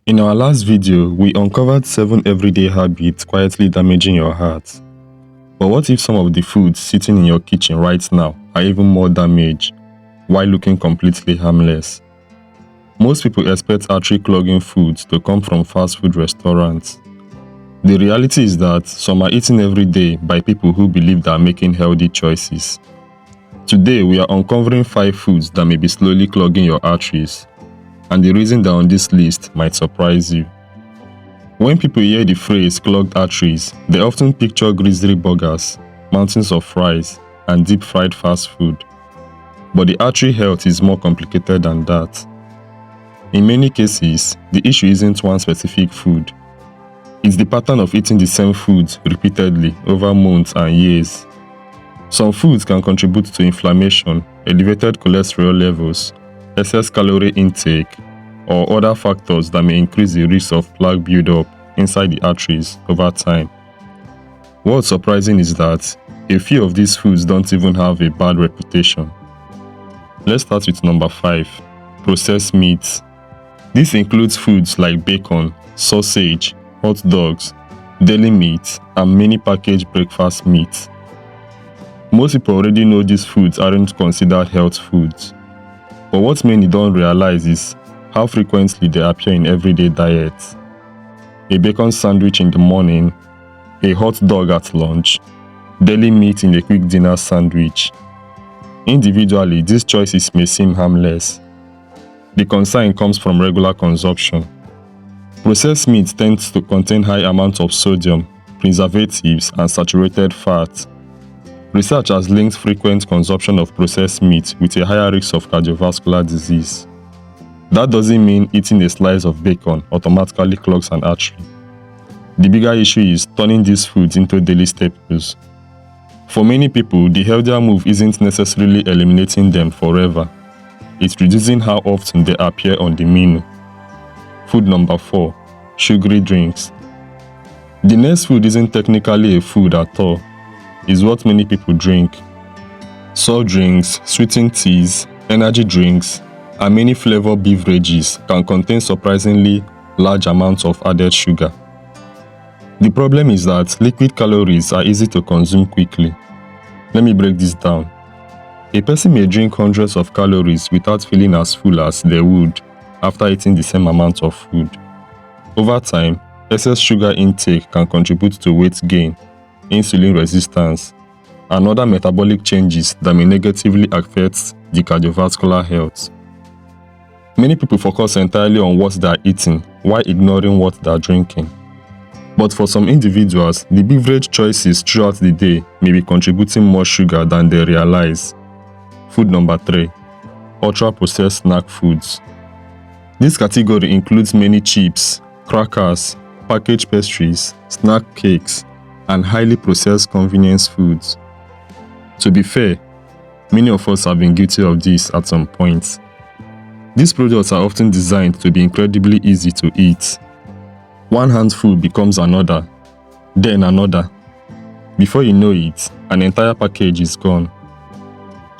In our last video, we uncovered 7 everyday habits quietly damaging your heart. But what if some of the foods sitting in your kitchen right now are even more damaged, while looking completely harmless? Most people expect artery-clogging foods to come from fast food restaurants. The reality is that some are eaten every day by people who believe they are making healthy choices. Today, we are uncovering 5 foods that may be slowly clogging your arteries, and the reason they're on this list might surprise you. When people hear the phrase clogged arteries, they often picture greasy burgers, mountains of fries, and deep-fried fast food. But the artery health is more complicated than that. In many cases, the issue isn't one specific food. It's the pattern of eating the same foods repeatedly over months and years. Some foods can contribute to inflammation, elevated cholesterol levels, excess calorie intake, or other factors that may increase the risk of plaque buildup inside the arteries over time. What's surprising is that a few of these foods don't even have a bad reputation. Let's start with number 5, processed meats. This includes foods like bacon, sausage, hot dogs, deli meat, and many packaged breakfast meats. Most people already know these foods aren't considered health foods. But what many don't realize is how frequently they appear in everyday diets. A bacon sandwich in the morning, a hot dog at lunch, deli meat in a quick dinner sandwich. Individually, these choices may seem harmless. The concern comes from regular consumption. Processed meat tends to contain high amounts of sodium, preservatives, and saturated fat. Research has linked frequent consumption of processed meat with a higher risk of cardiovascular disease. That doesn't mean eating a slice of bacon automatically clogs an artery. The bigger issue is turning these foods into daily staples. For many people, the healthier move isn't necessarily eliminating them forever. It's reducing how often they appear on the menu. Food number 4, sugary drinks. The next food isn't technically a food at all. It's what many people drink. Soft drinks, sweetened teas, energy drinks, and many flavored beverages can contain surprisingly large amounts of added sugar. The problem is that liquid calories are easy to consume quickly. Let me break this down. A person may drink hundreds of calories without feeling as full as they would after eating the same amount of food. Over time, excess sugar intake can contribute to weight gain, insulin resistance, and other metabolic changes that may negatively affect the cardiovascular health. Many people focus entirely on what they are eating while ignoring what they are drinking. But for some individuals, the beverage choices throughout the day may be contributing more sugar than they realize. Food number 3, ultra-processed snack foods. This category includes many chips, crackers, packaged pastries, snack cakes, and highly processed convenience foods. To be fair, many of us have been guilty of this at some point. These products are often designed to be incredibly easy to eat. One handful becomes another, then another. Before you know it, an entire package is gone.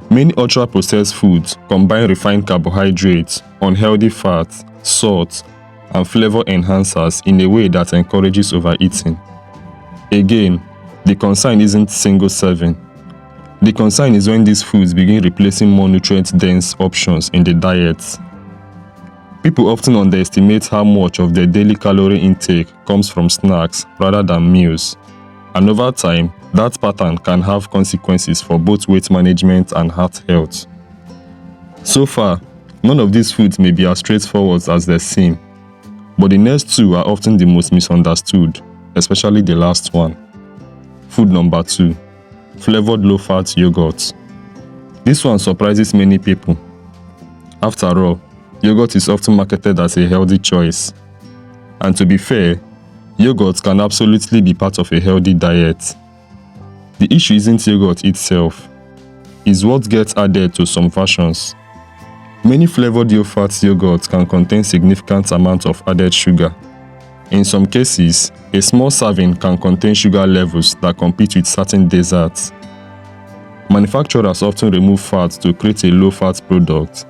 Many ultra-processed foods combine refined carbohydrates, unhealthy fats, salt, and flavor enhancers in a way that encourages overeating. Again, the concern isn't single serving. The concern is when these foods begin replacing more nutrient-dense options in the diet. People often underestimate how much of their daily calorie intake comes from snacks rather than meals. And over time, that pattern can have consequences for both weight management and heart health. So far, none of these foods may be as straightforward as they seem, but the next 2 are often the most misunderstood, especially the last one. Food number 2, flavored low-fat yogurt. This one surprises many people. After all, yogurt is often marketed as a healthy choice. And to be fair, yogurt can absolutely be part of a healthy diet. The issue isn't yogurt itself, it's what gets added to some versions. Many flavored low-fat yogurts can contain significant amounts of added sugar. In some cases, a small serving can contain sugar levels that compete with certain desserts. Manufacturers often remove fat to create a low-fat product,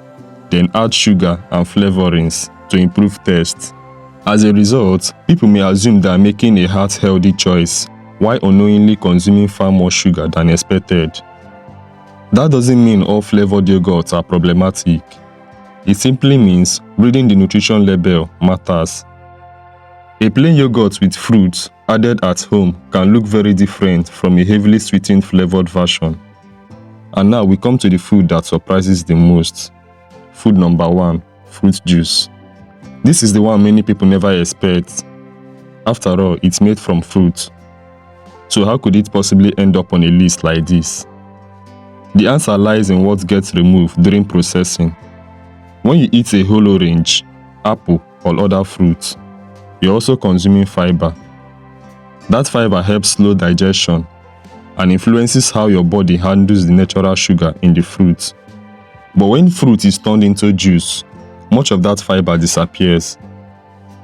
then add sugar and flavorings to improve taste, As a result, people may assume they are making a heart-healthy choice while unknowingly consuming far more sugar than expected. That doesn't mean all flavored yogurts are problematic. It simply means reading the nutrition label matters. A plain yogurt with fruits added at home can look very different from a heavily sweetened flavored version. And now we come to the food that surprises the most. Food number 1, fruit juice. This is the one many people never expect. After all, it's made from fruit. So how could it possibly end up on a list like this? The answer lies in what gets removed during processing. When you eat a whole orange, apple, or other fruits, you're also consuming fiber. That fiber helps slow digestion and influences how your body handles the natural sugar in the fruit. But when fruit is turned into juice, much of that fiber disappears.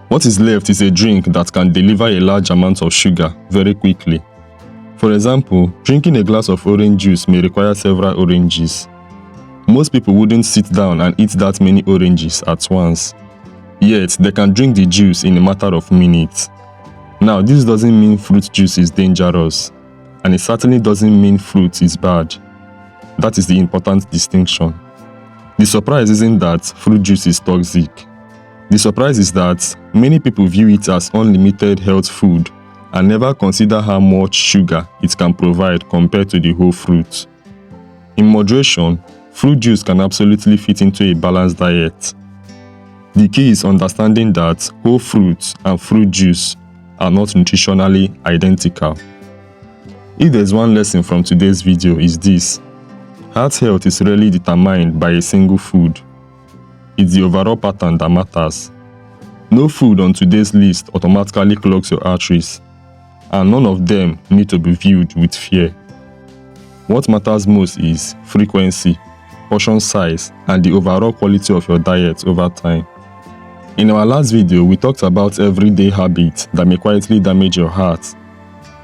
What is left is a drink that can deliver a large amount of sugar very quickly. For example, drinking a glass of orange juice may require several oranges. Most people wouldn't sit down and eat that many oranges at once. Yet, they can drink the juice in a matter of minutes. Now, this doesn't mean fruit juice is dangerous, and it certainly doesn't mean fruit is bad. That is the important distinction. The surprise isn't that fruit juice is toxic. The surprise is that many people view it as unlimited health food and never consider how much sugar it can provide compared to the whole fruit. In moderation, fruit juice can absolutely fit into a balanced diet. The key is understanding that whole fruits and fruit juice are not nutritionally identical. If there's one lesson from today's video, is this: heart health is rarely determined by a single food. It's the overall pattern that matters. No food on today's list automatically clogs your arteries, and none of them need to be viewed with fear. What matters most is frequency, portion size, and the overall quality of your diet over time. In our last video, we talked about everyday habits that may quietly damage your heart.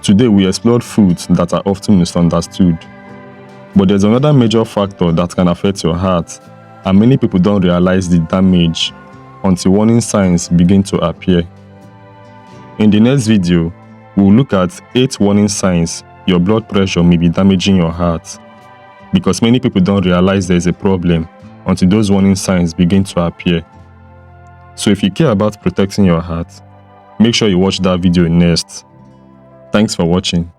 Today, we explored foods that are often misunderstood. But there's another major factor that can affect your heart, and many people don't realize the damage until warning signs begin to appear. In the next video, we'll look at 8 warning signs your blood pressure may be damaging your heart, because many people don't realize there's a problem until those warning signs begin to appear. So if you care about protecting your heart, make sure you watch that video next. Thanks for watching.